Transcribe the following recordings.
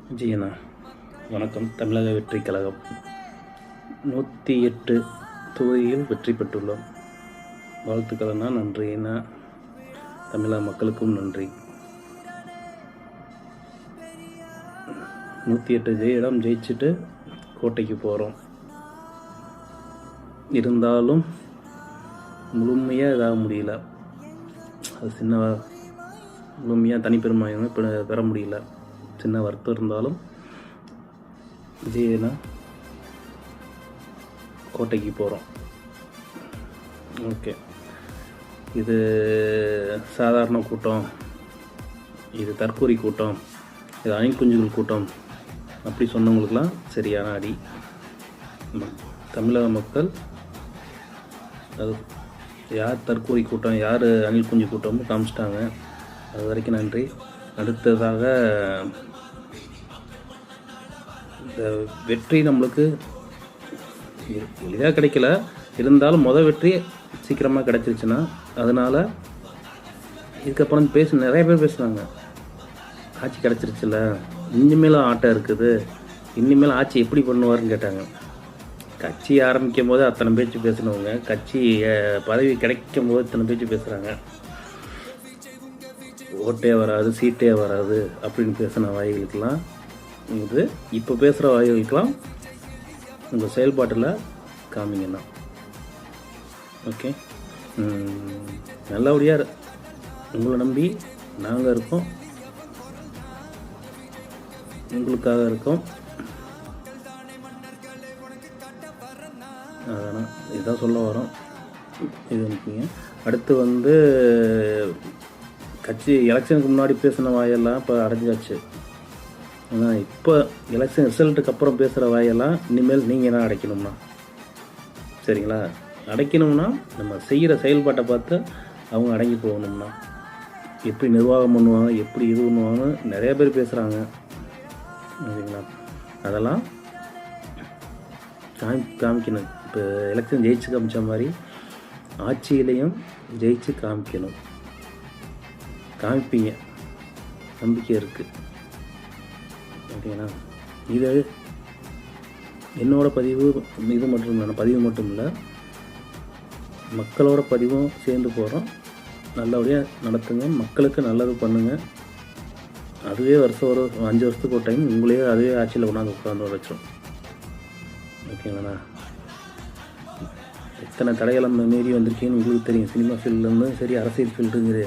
விஜயண்ணா வணக்கம். தமிழக வெற்றி கழகம் 108 தொகுதியில் வெற்றி பெற்றுள்ளோம். வாழ்த்துக்கள்ண்ணா. நன்றிண்ணா. தமிழக மக்களுக்கும் நன்றி. 108 இடம் ஜெயிச்சுட்டு கோட்டைக்கு போகிறோம். இருந்தாலும் முழுமையாக இதாக முடியல. அது சின்ன முழுமையாக தனிப்பெருமையாக பெற முடியல. சின்ன வருத்தம் இருந்தாலும் விஜயனா கோட்டைக்கு போகிறோம். ஓகே, இது சாதாரண கூட்டம், இது தற்கூரி கூட்டம், இது அணில் குஞ்சுகள் கூட்டம் அப்படி சொன்னவங்களுக்கெல்லாம் சரியான அடி. தமிழக மக்கள் அது யார் தற்கூரி கூட்டம் யார் அணில் குஞ்சு கூட்டம்னு காமிச்சிட்டாங்க. அது வரைக்கும் நன்றி. அடுத்ததாக இந்த வெற்றி நம்மளுக்கு எளிதாக கிடைக்கல. இருந்தாலும் வெற்றி சீக்கிரமாக கிடச்சிருச்சுன்னா அதனால் இதுக்கப்புறம் நிறைய பேர் பேசுனாங்க, ஆட்சி கிடச்சிருச்சுல இனிமேலும் ஆட்டம் இருக்குது, இனிமேல் ஆட்சி எப்படி பண்ணுவார்னு கேட்டாங்க. கட்சி ஆரம்பிக்கும் போது அத்தனை பேச்சு பேசினவங்க கட்சி பதவி கிடைக்கும் போது இத்தனை பேச்சு பேசுகிறாங்க. ஓட்டே வராது, சீட்டே வராது அப்படின்னு பேசின வாய்களுக்கெல்லாம் இது இப்போ பேசுகிற வாய்களுக்கெல்லாம் உங்கள் செயல்பாட்டில் காமிங்கண்ணா. ஓகே, நல்லபடியாக உங்களை நம்பி நாங்கள் இருக்கோம், உங்களுக்காக இருக்கோம். அதனால் இதுதான் சொல்ல வரோம். இது அனுப்பிங்க. அடுத்து கட்சி எலெக்ஷனுக்கு முன்னாடி பேசின வாயெல்லாம் இப்போ அடைஞ்சாச்சு. ஆனால் இப்போ எலெக்ஷன் ரிசல்ட்டுக்கு அப்புறம் பேசுகிற வாயெல்லாம் இனிமேல் நீங்கள் என்ன அடைக்கணும்னா, சரிங்களா? அடைக்கணும்னா நம்ம செய்கிற செயல்பாட்டை பார்த்து அவங்க அடங்கி போகணும்னா, எப்படி நிர்வாகம் பண்ணுவாங்க, எப்படி இது பண்ணுவாங்கன்னு நிறைய பேர் பேசுகிறாங்க, சரிங்களா? அதெல்லாம் காமிக்கணும். இப்போ எலெக்ஷன் ஜெயிச்சு காமிச்ச மாதிரி ஆட்சியிலையும் ஜெயிச்சு காமிக்கணும். காமிப்பீங்க, நம்பிக்கை இருக்குது, ஓகேங்களா? இது என்னோட பதிவு இது மட்டும் இல்லை, மக்களோட பதிவும் சேர்ந்து போகிறோம். நல்லபடியாக நடத்துங்க, மக்களுக்கு நல்லது பண்ணுங்கள். அதுவே ஒரு 5 வருஷத்துக்கு ஒரு டைம் உங்களையே அதுவே ஆட்சியில் உட்காந்து வச்சிடும், ஓகேங்களா? எத்தனை தடைகளை மீறி வந்திருக்கீங்கன்னு உங்களுக்கு தெரியும். சினிமா ஃபீல்டுலேருந்து சரி, அரசியல் ஃபீல்டுங்கிற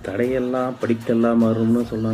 தடையெல்லாம் படிக்கெல்லாம் மாறும்னு சொன்னாங்க.